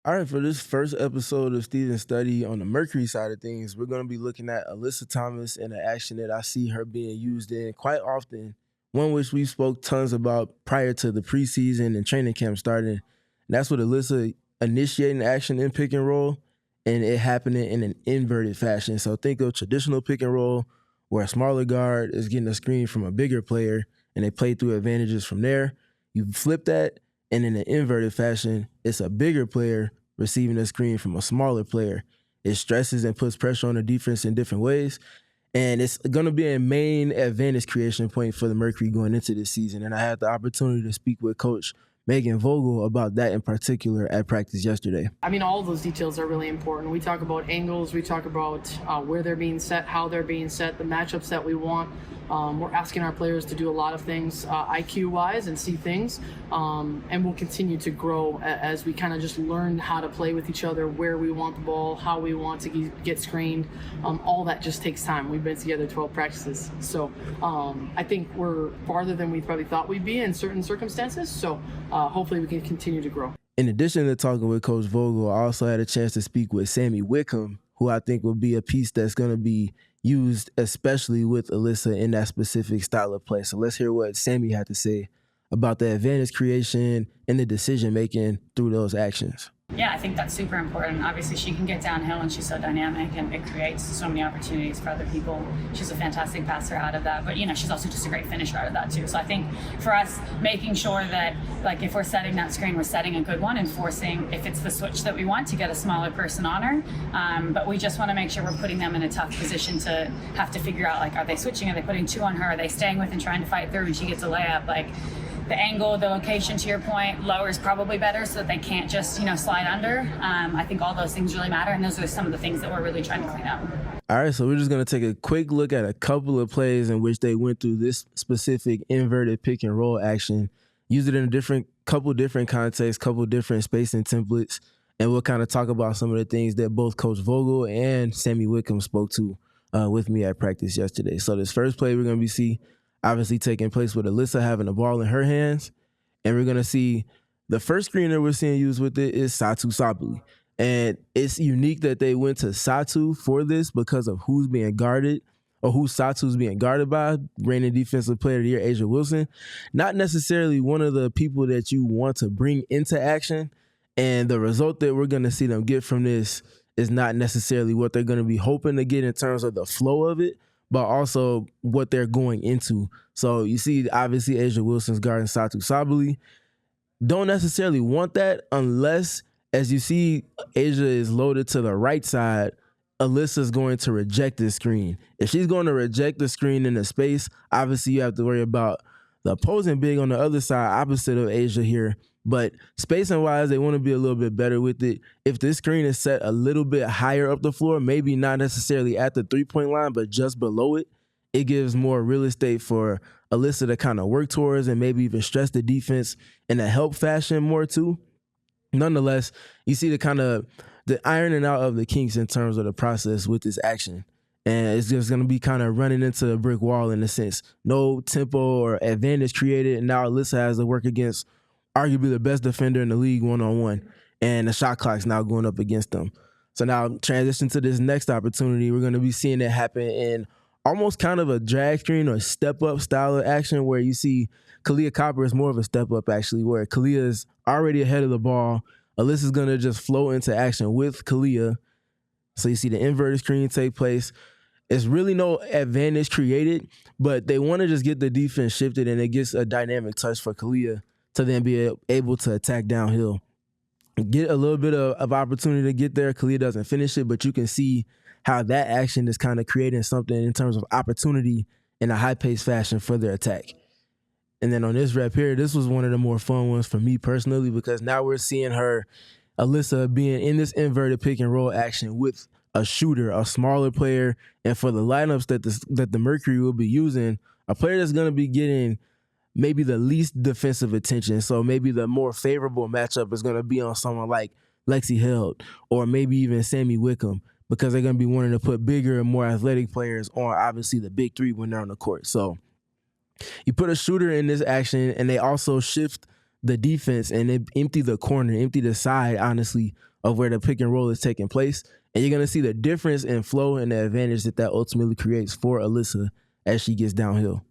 All right, for this first episode of Steven's Study on the Mercury side of things, we're going to be looking at Alyssa Thomas and an action that I see her being used in quite often, one which we spoke tons about prior to the preseason and training camp starting. And that's with Alyssa initiating action in pick and roll and it happening in an inverted fashion. So think of traditional pick and roll where a smaller guard is getting a screen from a bigger player and they play through advantages from there. You flip that, and in an inverted fashion, it's a bigger player receiving a screen from a smaller player. It stresses and puts pressure on the defense in different ways. And it's going to be a main advantage creation point for the Mercury going into this season. And I had the opportunity to speak with Coach Megan Vogel about that in particular at practice yesterday. I mean, all of those details are really important. We talk about angles, we talk about where they're being set, how they're being set, the matchups that we want. We're asking our players to do a lot of things IQ-wise and see things, and we'll continue to grow as we kind of just learn how to play with each other, where we want the ball, how we want to get screened. All that just takes time. We've been together 12 practices, so I think we're farther than we probably thought we'd be in certain circumstances, so hopefully we can continue to grow. In addition to talking with Coach Vogel, I also had a chance to speak with Sammy Wickham, who I think will be a piece that's going to be used especially with Alyssa in that specific style of play. So let's hear what Sammy had to say about the advantage creation and the decision-making through those actions. Yeah, I think that's super important. Obviously, she can get downhill and she's so dynamic and it creates so many opportunities for other people. She's a fantastic passer out of that, but she's also just a great finisher out of that too. So I think for us, making sure that like if we're setting that screen, we're setting a good one and forcing, if it's the switch that we want, to get a smaller person on her. But we just want to make sure we're putting them in a tough position to have to figure out, like, are they switching? Are they putting two on her? Are they staying with and trying to fight through and she gets a layup? Like, the angle, the location, to your point, lower is probably better so that they can't just, slide under. I think all those things really matter, and those are some of the things that we're really trying to clean up. All right, so we're just going to take a quick look at a couple of plays in which they went through this specific inverted pick and roll action, used it in a couple different contexts, couple different spacing templates, and we'll kind of talk about some of the things that both Coach Vogel and Sammy Wickham spoke to with me at practice yesterday. So this first play we're going to be see obviously taking place with Alyssa having the ball in her hands. And we're going to see the first screener we're seeing used with it is Satou Sabally. And it's unique that they went to Satou for this because of who's being guarded or who Satou's being guarded by, reigning defensive player of the year, A'ja Wilson. Not necessarily one of the people that you want to bring into action. And the result that we're going to see them get from this is not necessarily what they're going to be hoping to get in terms of the flow of it, but also what they're going into. So you see, obviously, A'ja Wilson's guarding Satou Sabally. Don't necessarily want that unless, as you see, A'ja is loaded to the right side, Alyssa's going to reject this screen. If she's going to reject the screen in the space, obviously you have to worry about the opposing big on the other side, opposite of A'ja here. But spacing-wise, they want to be a little bit better with it. If this screen is set a little bit higher up the floor, maybe not necessarily at the three-point line, but just below it, it gives more real estate for Alyssa to kind of work towards and maybe even stress the defense in a help fashion more too. Nonetheless, you see the ironing out of the kinks in terms of the process with this action. And it's just going to be kind of running into a brick wall in a sense. No tempo or advantage created, and now Alyssa has to work against arguably the best defender in the league one-on-one, and the shot clock's now going up against them. So now transition to this next opportunity, we're going to be seeing it happen in almost kind of a drag screen or step-up style of action where you see Kahleah Copper is more of a step-up actually, where Kahleah is already ahead of the ball. Alyssa's going to just flow into action with Kahleah. So you see the inverted screen take place. It's really no advantage created, but they want to just get the defense shifted, and it gets a dynamic touch for Kahleah to then be able to attack downhill. Get a little bit of opportunity to get there. Kahleah doesn't finish it, but you can see how that action is kind of creating something in terms of opportunity in a high-paced fashion for their attack. And then on this rep here, this was one of the more fun ones for me personally because now we're seeing Alyssa, being in this inverted pick and roll action with a shooter, a smaller player, and for the lineups that the Mercury will be using, a player that's going to be getting maybe the least defensive attention. So maybe the more favorable matchup is going to be on someone like Lexi Held or maybe even Sammy Wickham because they're going to be wanting to put bigger and more athletic players on, obviously, the big three when they're on the court. So you put a shooter in this action, and they also shift the defense and empty the corner, empty the side, honestly, of where the pick and roll is taking place. And you're going to see the difference in flow and the advantage that ultimately creates for Alyssa as she gets downhill.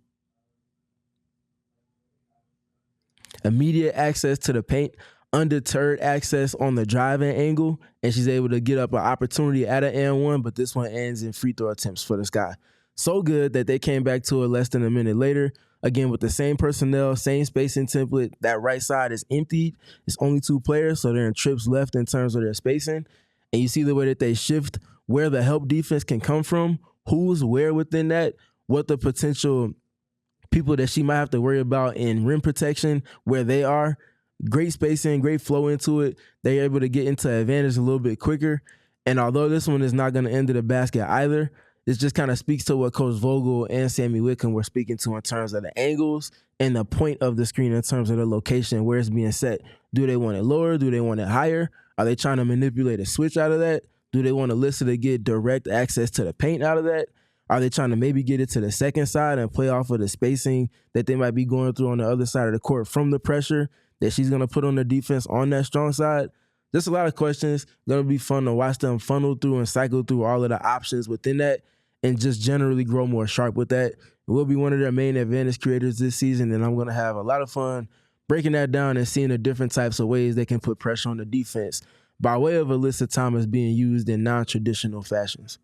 Immediate access to the paint, undeterred access on the driving angle, and she's able to get up an opportunity at an and one, but this one ends in free throw attempts for the Sky. So good that they came back to it less than a minute later. Again, with the same personnel, same spacing template. That right side is emptied. It's only 2 players, so they're in trips left in terms of their spacing. And you see the way that they shift where the help defense can come from, who's where within that, what the potential people that she might have to worry about in rim protection, where they are. Great spacing, great flow into it. They're able to get into advantage a little bit quicker. And although this one is not going to end at the basket either, this just kind of speaks to what Coach Vogel and Sammy Whitcomb were speaking to in terms of the angles and the point of the screen in terms of the location, where it's being set. Do they want it lower? Do they want it higher? Are they trying to manipulate a switch out of that? Do they want Alyssa to get direct access to the paint out of that? Are they trying to maybe get it to the second side and play off of the spacing that they might be going through on the other side of the court from the pressure that she's going to put on the defense on that strong side? Just a lot of questions. Going to be fun to watch them funnel through and cycle through all of the options within that and just generally grow more sharp with that. We'll be one of their main advantage creators this season, and I'm going to have a lot of fun breaking that down and seeing the different types of ways they can put pressure on the defense by way of Alyssa Thomas being used in non-traditional fashions.